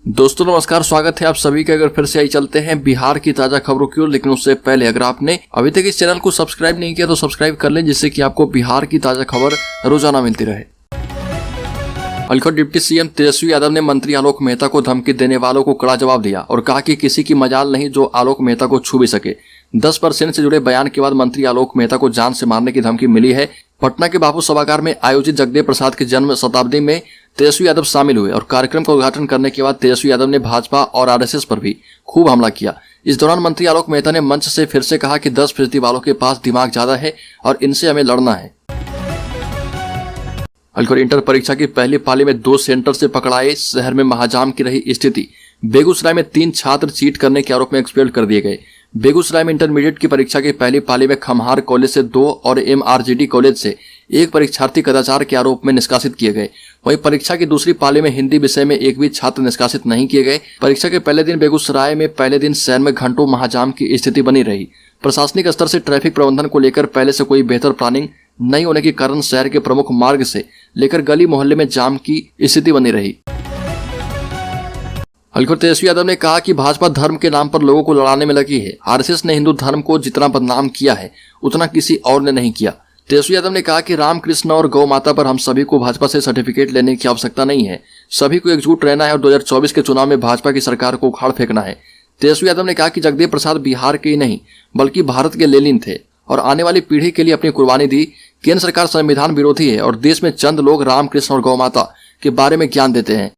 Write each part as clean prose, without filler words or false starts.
दोस्तों नमस्कार, स्वागत है आप सभी का। अगर फिर से आई चलते हैं बिहार की ताजा खबरों की ओर, लेकिन उससे पहले अगर आपने अभी तक इस चैनल को सब्सक्राइब नहीं किया तो सब्सक्राइब कर लें, जिससे कि आपको बिहार की ताजा खबर रोजाना मिलती रहे। अलखोट डिप्टी सीएम तेजस्वी यादव ने मंत्री आलोक मेहता को धमकी देने वालों को कड़ा जवाब दिया और कहा कि किसी की मजाल नहीं जो आलोक मेहता को छू भी सके। 10% से जुड़े बयान के बाद मंत्री आलोक मेहता को जान से मारने की धमकी मिली है। पटना के बापू सभागार में आयोजित जगदेव प्रसाद की जन्म शताब्दी में तेजस्वी यादव शामिल हुए और कार्यक्रम का उद्घाटन करने के बाद तेजस्वी यादव ने भाजपा और आरएसएस पर भी खूब हमला किया। इस दौरान मंत्री आलोक मेहता ने मंच से फिर से कहा कि 10% वालों के पास दिमाग ज्यादा है और इनसे हमें लड़ना है। अलखोट इंटर परीक्षा की पहली पाली में 2 सेंटर से पकड़ाए, शहर में महाजाम की रही स्थिति। बेगूसराय में 3 छात्र चीट करने के आरोप में एक्सपेल कर दिए गए। बेगूसराय में इंटरमीडिएट की परीक्षा की पहली पाली में खम्हार कॉलेज से 2 और एमआरजीडी कॉलेज से 1 परीक्षार्थी कदाचार के आरोप में निष्कासित किए गए। वहीं परीक्षा की दूसरी पाली में हिंदी विषय में एक भी छात्र निष्कासित नहीं किए गए। परीक्षा के पहले दिन बेगूसराय में पहले दिन शहर में घंटों महाजाम की स्थिति बनी रही। प्रशासनिक स्तर से ट्रैफिक प्रबंधन को लेकर पहले से कोई बेहतर प्लानिंग नहीं होने के कारण शहर के प्रमुख मार्ग से लेकर गली मोहल्ले में जाम की स्थिति बनी रही। अलखोट तेजस्वी यादव ने कहा कि भाजपा धर्म के नाम पर लोगों को लड़ाने में लगी है। आरएसएस ने हिंदू धर्म को जितना बदनाम किया है उतना किसी और ने नहीं किया। तेजस्वी यादव ने कहा कि रामकृष्ण और गौ माता पर हम सभी को भाजपा से सर्टिफिकेट लेने की आवश्यकता नहीं है। सभी को एकजुट रहना है और 2024 के चुनाव में भाजपा की सरकार को उखाड़ फेंकना है। तेजस्वी यादव ने कहा कि जगदेव प्रसाद बिहार के ही नहीं बल्कि भारत के लेनिन थे और आने वाली पीढ़ी के लिए अपनी कुर्बानी दी। केंद्र सरकार संविधान विरोधी है और देश में चंद लोग रामकृष्ण और गौ माता के बारे में ज्ञान देते हैं।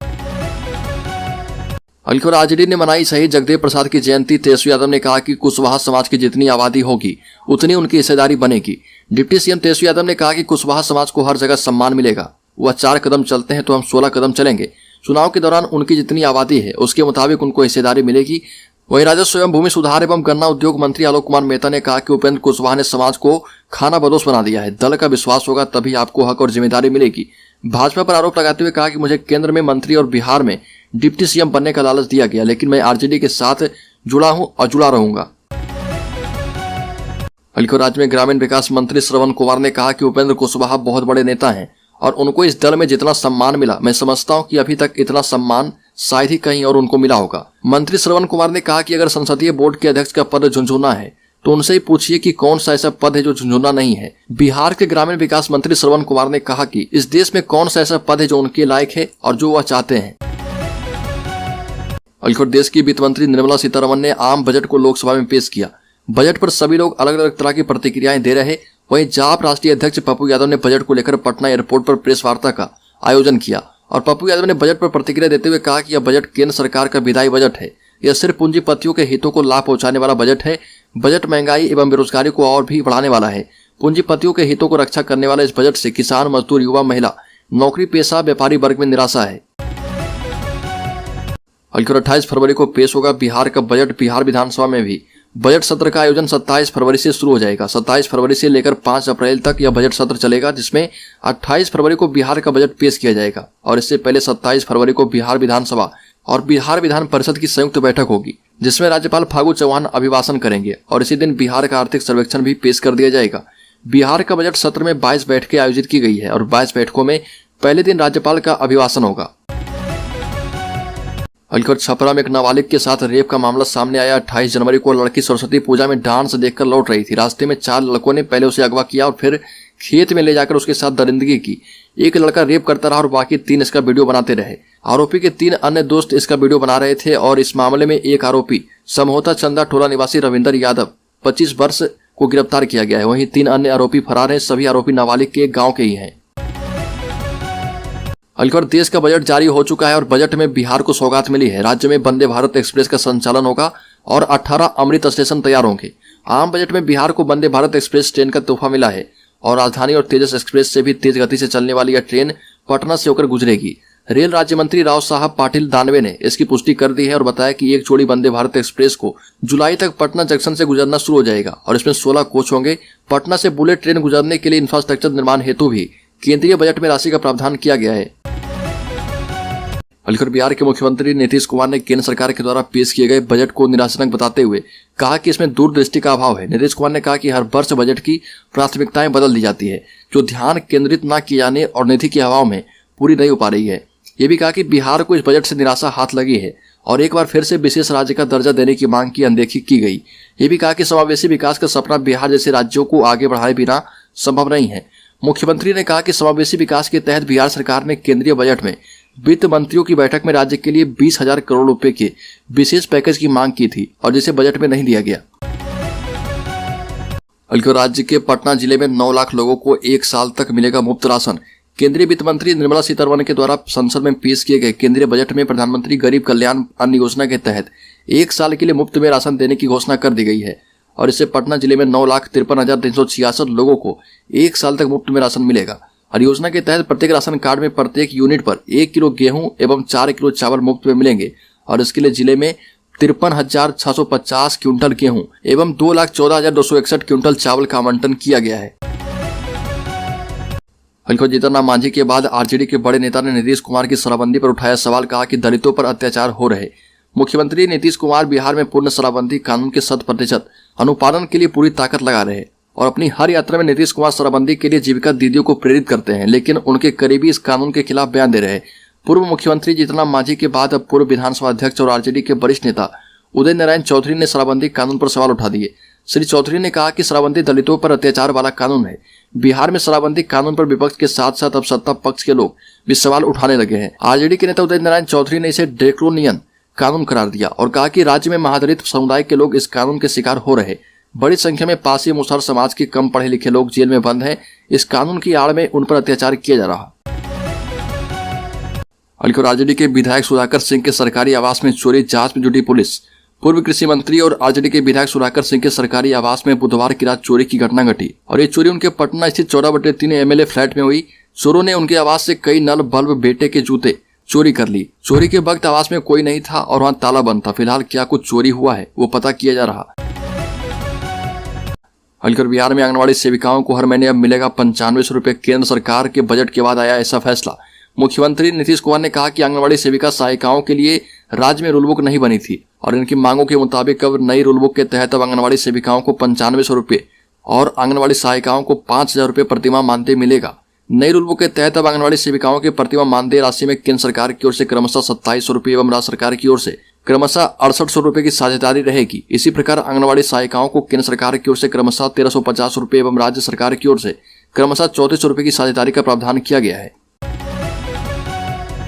अलखोट आरजेडी ने मनाई शहीद जगदेव प्रसाद की जयंती। तेजस्वी यादव ने कहा कि कुशवाहा समाज की जितनी आबादी होगी उतनी उनकी हिस्सेदारी बनेगी। डिप्टी सीएम तेजस्वी यादव ने कहा कि कुशवाहा समाज को हर जगह सम्मान मिलेगा। वह 4 कदम चलते हैं तो हम 16 कदम चलेंगे। चुनाव के दौरान उनकी जितनी आबादी है उसके मुताबिक उनको हिस्सेदारी मिलेगी। वहीं राजस्व एवं भूमि सुधार एवं गन्ना उद्योग मंत्री आलोक कुमार मेहता ने कहा कि उपेंद्र कुशवाहा ने समाज को खाना बदोश बना दिया है। दल का विश्वास होगा तभी आपको हक और जिम्मेदारी मिलेगी। भाजपा पर आरोप लगाते हुए कहा कि मुझे केंद्र में मंत्री और बिहार में डिप्टी सीएम बनने का लालच दिया गया, लेकिन मैं आरजेडी के साथ जुड़ा हूं और जुड़ा रहूंगा। अलखोट राज्य में ग्रामीण विकास मंत्री श्रवण कुमार ने कहा कि उपेंद्र कुशवाहा बहुत बड़े नेता हैं और उनको इस दल में जितना सम्मान मिला, मैं समझता हूं कि अभी तक इतना सम्मान शायद ही कहीं और उनको मिला होगा। मंत्री श्रवण कुमार ने कहा कि अगर संसदीय बोर्ड के अध्यक्ष का पद झुंझुना है तो उनसे ही पूछिए कि कौन सा ऐसा पद है जो झुंझुना नहीं है। बिहार के ग्रामीण विकास मंत्री श्रवण कुमार ने कहा कि इस देश में कौन सा ऐसा पद है जो उनके लायक है और जो वह चाहते हैं। अलखोट देश की वित्त मंत्री निर्मला सीतारमण ने आम बजट को लोकसभा में पेश किया। बजट पर सभी लोग अलग अलग तरह की प्रतिक्रियाएं दे रहे। वहीं जाप राष्ट्रीय अध्यक्ष पप्पू यादव ने बजट को लेकर पटना एयरपोर्ट पर प्रेस वार्ता का आयोजन किया और पप्पू यादव ने बजट पर प्रतिक्रिया देते हुए कहा कि यह बजट केंद्र सरकार का विधायी बजट है। यह सिर्फ पूंजीपतियों के हितों को लाभ पहुंचाने वाला बजट है। बजट महंगाई एवं बेरोजगारी को और भी बढ़ाने वाला है। पूंजीपतियों के हितों को रक्षा करने वाला इस बजट से किसान, मजदूर, युवा, महिला, नौकरी पेशा, व्यापारी वर्ग में निराशा है। अलखोट 28 फरवरी को पेश होगा बिहार का बजट। बिहार विधानसभा में भी बजट सत्र का आयोजन 27 फरवरी से शुरू हो जाएगा। 27 फरवरी से लेकर 5 अप्रैल तक यह बजट सत्र चलेगा, जिसमें 28 फरवरी को बिहार का बजट पेश किया जाएगा और इससे पहले 27 फरवरी को बिहार विधानसभा और बिहार विधान परिषद की संयुक्त बैठक होगी, जिसमें राज्यपाल फागू चौहान अभिभाषण करेंगे और इसी दिन बिहार का आर्थिक सर्वेक्षण भी पेश कर दिया जाएगा। बिहार का बजट सत्र में 22 बैठकें आयोजित की गई है और 22 बैठकों में पहले दिन राज्यपाल का अभिभाषण होगा। अलखोट छपरा में एक नाबालिग के साथ रेप का मामला सामने आया। 28 जनवरी को लड़की सरस्वती पूजा में डांस देखकर लौट रही थी। रास्ते में 4 लड़कों ने पहले उसे अगवा किया और फिर खेत में ले जाकर उसके साथ दरिंदगी की। एक लड़का रेप करता रहा और बाकी 3 इसका वीडियो बनाते रहे। आरोपी के 3 अन्य दोस्त इसका वीडियो बना रहे थे और इस मामले में एक आरोपी समहोता चंदा टोला निवासी रविंदर यादव 25 वर्ष को गिरफ्तार किया गया है। वहीं 3 अन्य आरोपी फरार हैं। सभी आरोपी नाबालिग के गाँव के ही हैं। अलखोट देश का बजट जारी हो चुका है और बजट में बिहार को सौगात मिली है। राज्य में वंदे भारत एक्सप्रेस का संचालन होगा और 18 अमृत स्टेशन तैयार होंगे। आम बजट में बिहार को वंदे भारत एक्सप्रेस ट्रेन का तोहफा मिला है और राजधानी और तेजस एक्सप्रेस से भी तेज गति से चलने वाली यह ट्रेन पटना से होकर गुजरेगी। रेल राज्य मंत्री राव साहब पाटिल दानवे ने इसकी पुष्टि कर दी है और बताया कि एक जोड़ी वंदे भारत एक्सप्रेस को जुलाई तक पटना जंक्शन से गुजरना शुरू हो जाएगा और इसमें 16 कोच होंगे। पटना से बुलेट ट्रेन गुजरने के लिए इंफ्रास्ट्रक्चर निर्माण हेतु भी केंद्रीय बजट में राशि का प्रावधान किया गया है। अलखोट बिहार के मुख्यमंत्री नीतीश कुमार ने केंद्र सरकार के द्वारा पेश किए गए बजट को निराशाजनक बताते हुए कहा कि इसमें दूरदृष्टि का अभाव है। नीतीश कुमार ने कहा कि हर वर्ष बजट की प्राथमिकताएं बदल दी जाती है, जो ध्यान केंद्रित न किए जाने और निधि के अभाव में पूरी नहीं हो पा रही है। ये भी कहा कि बिहार को इस बजट से निराशा हाथ लगी है और एक बार फिर से विशेष राज्य का दर्जा देने की मांग की अनदेखी की गई। ये भी कहा कि समावेशी विकास का सपना बिहार जैसे राज्यों को आगे बढ़ाए बिना संभव नहीं है। मुख्यमंत्री ने कहा कि समावेशी विकास के तहत बिहार सरकार ने केंद्रीय बजट में वित्त मंत्रियों की बैठक में राज्य के लिए 20,000 करोड़ रुपए के विशेष पैकेज की मांग की थी और जिसे बजट में नहीं दिया गया। बल्कि राज्य के पटना जिले में 9 लाख लोगों को 1 साल तक मिलेगा मुफ्त राशन। केंद्रीय वित्त मंत्री निर्मला सीतारमण के द्वारा संसद में पेश किए गए केंद्रीय बजट में प्रधानमंत्री गरीब कल्याण अन्न योजना के तहत 1 साल के लिए मुफ्त में राशन देने की घोषणा कर दी गई है और इससे पटना जिले में 9,53,366 लोगों को 1 साल तक मुफ्त में राशन मिलेगा। और योजना के तहत प्रत्येक राशन कार्ड में प्रत्येक यूनिट पर 1 किलो गेहूं एवं 4 किलो चावल मुफ्त में मिलेंगे और इसके लिए जिले में 53,650 क्विंटल गेहूं एवं 2,14,261 क्विंटल चावल का आवंटन किया गया है। हल्को जीतन राम मांझी के बाद आरजेडी के बड़े नेता ने नीतीश कुमार की शराबबंदी पर उठाया सवाल, कहा कि दलितों पर अत्याचार हो रहे। मुख्यमंत्री नीतीश कुमार बिहार में पूर्ण शराबबंदी कानून के 100% अनुपालन के लिए पूरी ताकत लगा रहे और अपनी हर यात्रा में नीतीश कुमार शराबबंदी के लिए जीविका दीदियों को प्रेरित करते हैं, लेकिन उनके करीबी इस कानून के खिलाफ बयान दे रहे। पूर्व मुख्यमंत्री जीतन राम मांझी के बाद अब पूर्व विधानसभा अध्यक्ष और आरजेडी के वरिष्ठ नेता उदय नारायण चौधरी ने शराबबंदी कानून पर सवाल उठा दिए। श्री चौधरी ने कहा कि शराबबंदी दलितों पर अत्याचार वाला कानून है। बिहार में शराबबंदी कानून पर विपक्ष के साथ साथ अब सत्ता पक्ष के लोग भी सवाल उठाने लगे हैं। आरजेडी के नेता उदय नारायण चौधरी ने इसे ड्रैकोनियन कानून करार दिया और कहा कि राज्य में महादलित समुदाय के लोग इस कानून के शिकार हो रहे। बड़ी संख्या में पासी मुसहर समाज के कम पढ़े लिखे लोग जेल में बंद हैं। इस कानून की आड़ में उन पर अत्याचार किया जा रहा। हल्को आरजेडी के विधायक सुधाकर सिंह के सरकारी आवास में चोरी जांच में जुटी पुलिस। पूर्व कृषि मंत्री और आरजेडी के विधायक सुधाकर सिंह के सरकारी आवास में बुधवार की रात चोरी की घटना घटी और ये चोरी उनके पटना स्थित 14/3 एमएलए फ्लैट में हुई। चोरों ने उनके आवास से कई नल, बल्ब, बेटे के जूते चोरी कर ली। चोरी के वक्त आवास में कोई नहीं था और वहां ताला बंद था। फिलहाल क्या कुछ चोरी हुआ है वो पता किया जा रहा। हल्कर बिहार में आंगनबाड़ी सेविकाओं को हर महीने अब मिलेगा 9500 रुपए। केंद्र सरकार के बजट के बाद आया ऐसा फैसला। मुख्यमंत्री नीतीश कुमार ने कहा कि आंगनबाड़ी सेविका सहायिकाओं के लिए राज्य में रूलबुक नहीं बनी थी और इनकी मांगों के मुताबिक अब नई रूलबुक के तहत अब आंगनबाड़ी सेविकाओं को 9500 रुपए और आंगनबाड़ी सहायिकाओं को 5,000 रुपए प्रतिमाह मानदेय मिलेगा। नई रूलबुक के तहत अब आंगनबाड़ी सेविकाओं के प्रतिमाह मानदेय राशि में केंद्र सरकार की ओर से क्रमशः 2700 रुपए एवं राज्य सरकार की ओर से क्रमशः 6800 रुपए की साझेदारी रहेगी। इसी प्रकार आंगनबाड़ी सहायिकाओं को केंद्र सरकार की ओर से क्रमशः 1350 रुपए एवं राज्य सरकार की ओर से क्रमशः 3400 रुपए की साझेदारी का प्रावधान किया गया है।